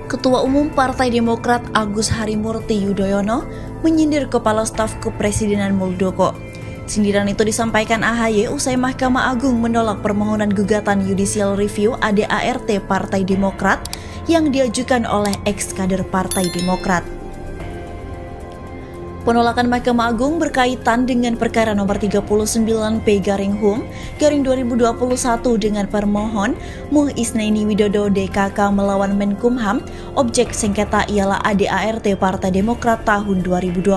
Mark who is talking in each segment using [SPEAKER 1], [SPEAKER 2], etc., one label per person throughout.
[SPEAKER 1] Ketua Umum Partai Demokrat Agus Harimurti Yudhoyono menyindir Kepala Staf Kepresidenan Muldoko. Sindiran itu disampaikan AHY usai Mahkamah Agung menolak permohonan gugatan Judicial Review ADART Partai Demokrat yang diajukan oleh ex-kader Partai Demokrat. Penolakan Mahkamah Agung berkaitan dengan perkara nomor 39P/HUM/2021 dengan permohon Muh Isnaini Widodo DKK melawan Menkumham. Objek sengketa ialah ADART Partai Demokrat tahun 2020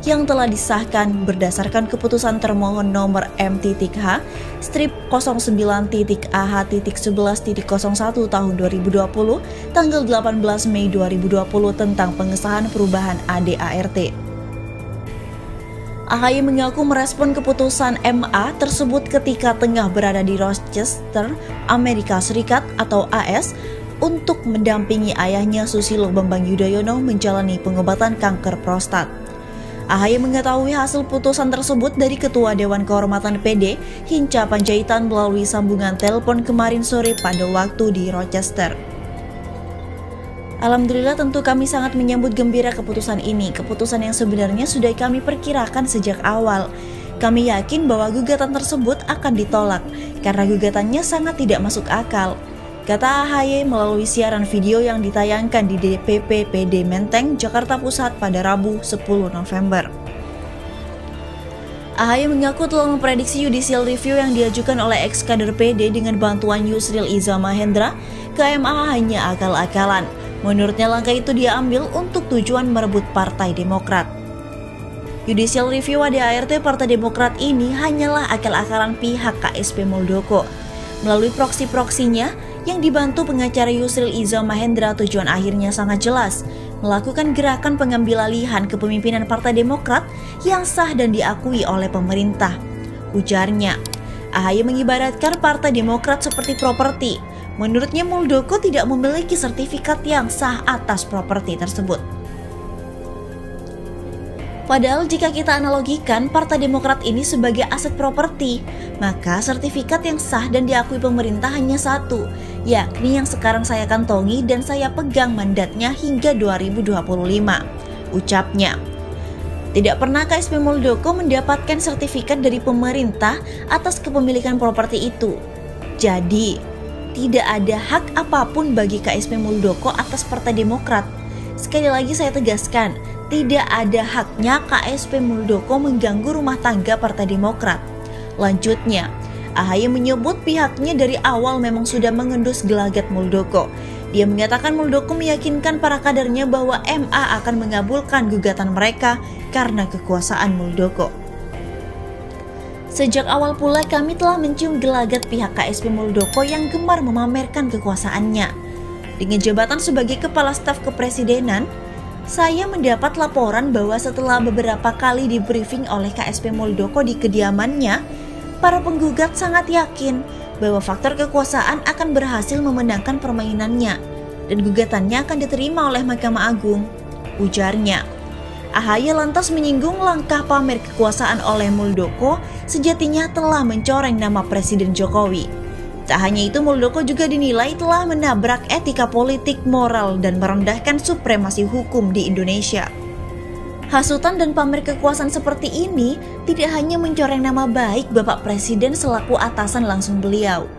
[SPEAKER 1] yang telah disahkan berdasarkan keputusan termohon nomor M.09.AH.11.01 tahun 2020 tanggal 18 Mei 2020 tentang pengesahan perubahan ADART. AHY mengaku merespon keputusan MA tersebut ketika tengah berada di Rochester, Amerika Serikat atau AS untuk mendampingi ayahnya Susilo Bambang Yudhoyono menjalani pengobatan kanker prostat. AHY mengetahui hasil putusan tersebut dari Ketua Dewan Kehormatan PD, Hinca Panjaitan melalui sambungan telepon kemarin sore pada waktu di Rochester. Alhamdulillah, tentu kami sangat menyambut gembira keputusan ini, keputusan yang sebenarnya sudah kami perkirakan sejak awal. Kami yakin bahwa gugatan tersebut akan ditolak, karena gugatannya sangat tidak masuk akal, kata AHY melalui siaran video yang ditayangkan di DPP PD Menteng, Jakarta Pusat pada Rabu 10 November. AHY mengaku telah memprediksi Judicial Review yang diajukan oleh ex-kader PD dengan bantuan Yusril Iza Mahendra ke MA hanya akal-akalan. Menurutnya langkah itu dia ambil untuk tujuan merebut Partai Demokrat. Judicial Review ADART Partai Demokrat ini hanyalah akal-akalan pihak KSP Muldoko. Melalui proksi-proksinya yang dibantu pengacara Yusril Iza Mahendra, tujuan akhirnya sangat jelas, melakukan gerakan pengambil alihan kepemimpinan Partai Demokrat yang sah dan diakui oleh pemerintah. Ujarnya, AHY mengibaratkan Partai Demokrat seperti properti. Menurutnya Muldoko tidak memiliki sertifikat yang sah atas properti tersebut. Padahal jika kita analogikan Partai Demokrat ini sebagai aset properti, maka sertifikat yang sah dan diakui pemerintah hanya satu, yakni yang sekarang saya kantongi dan saya pegang mandatnya hingga 2025, ucapnya. Tidak pernah KSP Muldoko mendapatkan sertifikat dari pemerintah atas kepemilikan properti itu. Jadi, tidak ada hak apapun bagi KSP Muldoko atas Partai Demokrat. Sekali lagi saya tegaskan, tidak ada haknya KSP Muldoko mengganggu rumah tangga Partai Demokrat. Lanjutnya, AHY menyebut pihaknya dari awal memang sudah mengendus gelagat Muldoko. Dia mengatakan Muldoko meyakinkan para kadernya bahwa MA akan mengabulkan gugatan mereka karena kekuasaan Muldoko. Sejak awal pula kami telah mencium gelagat pihak KSP Muldoko yang gemar memamerkan kekuasaannya. Dengan jabatan sebagai Kepala Staf Kepresidenan, saya mendapat laporan bahwa setelah beberapa kali di-briefing oleh KSP Muldoko di kediamannya, para penggugat sangat yakin bahwa faktor kekuasaan akan berhasil memenangkan permainannya dan gugatannya akan diterima oleh Mahkamah Agung, ujarnya. AHY lantas menyinggung langkah pamer kekuasaan oleh Muldoko sejatinya telah mencoreng nama Presiden Jokowi. Tak hanya itu, Muldoko juga dinilai telah menabrak etika politik, moral, dan merendahkan supremasi hukum di Indonesia. Hasutan dan pamer kekuasaan seperti ini tidak hanya mencoreng nama baik Bapak Presiden selaku atasan langsung beliau,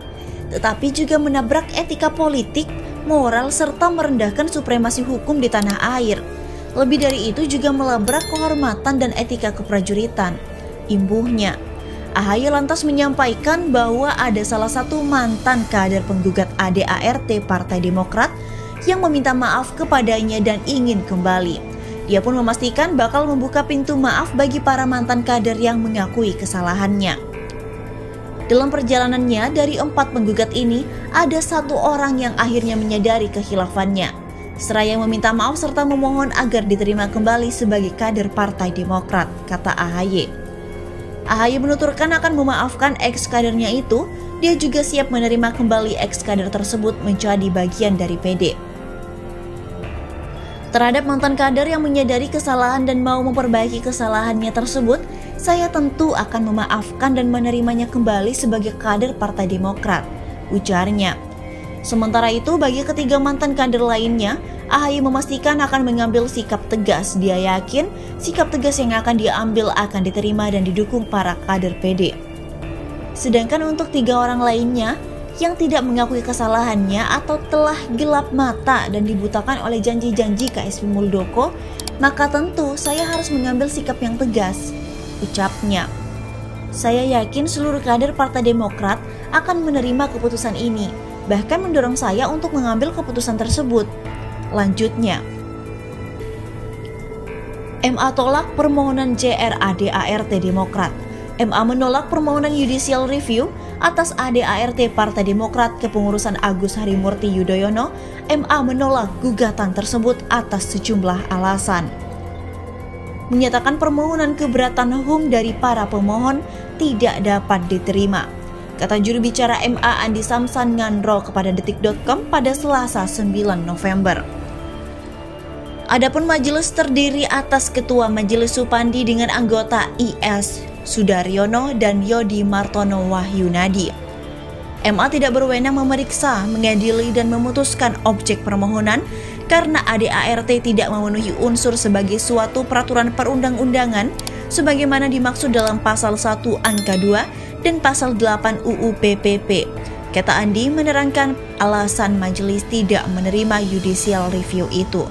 [SPEAKER 1] tetapi juga menabrak etika politik, moral, serta merendahkan supremasi hukum di tanah air. Lebih dari itu juga melabrak kehormatan dan etika keprajuritan. Imbuhnya, AHY lantas menyampaikan bahwa ada salah satu mantan kader penggugat ADART Partai Demokrat yang meminta maaf kepadanya dan ingin kembali. Dia pun memastikan bakal membuka pintu maaf bagi para mantan kader yang mengakui kesalahannya. Dalam perjalanannya dari 4 penggugat ini, ada 1 orang yang akhirnya menyadari kehilafannya, seraya meminta maaf serta memohon agar diterima kembali sebagai kader Partai Demokrat, kata AHY. AHY menuturkan akan memaafkan ex-kadernya itu, dia juga siap menerima kembali ex-kader tersebut menjadi bagian dari PD. Terhadap mantan kader yang menyadari kesalahan dan mau memperbaiki kesalahannya tersebut, saya tentu akan memaafkan dan menerimanya kembali sebagai kader Partai Demokrat, ujarnya. Sementara itu, bagi ketiga mantan kader lainnya, AHY memastikan akan mengambil sikap tegas. Dia yakin sikap tegas yang akan diambil akan diterima dan didukung para kader PD. Sedangkan untuk 3 orang lainnya yang tidak mengakui kesalahannya atau telah gelap mata dan dibutakan oleh janji-janji KSP Muldoko, maka tentu saya harus mengambil sikap yang tegas, ucapnya. Saya yakin seluruh kader Partai Demokrat akan menerima keputusan ini, bahkan mendorong saya untuk mengambil keputusan tersebut. Lanjutnya, MA tolak permohonan JR-AD-ART Demokrat. MA menolak permohonan judicial review atas AD-ART Partai Demokrat kepengurusan Agus Harimurti Yudhoyono. MA menolak gugatan tersebut atas sejumlah alasan. Menyatakan permohonan keberatan hukum dari para pemohon tidak dapat diterima. Kata juru bicara MA Andi Samsan Ngandro kepada detik.com pada Selasa 9 November. Adapun majelis terdiri atas Ketua Majelis Supandi dengan anggota IS Sudaryono dan Yodi Martono Wahyunadi. MA tidak berwenang memeriksa, mengadili dan memutuskan objek permohonan karena AD-ART tidak memenuhi unsur sebagai suatu peraturan perundang-undangan sebagaimana dimaksud dalam pasal 1 angka 2 dan pasal 8 UU PPP. Kata Andi menerangkan alasan majelis tidak menerima judicial review itu.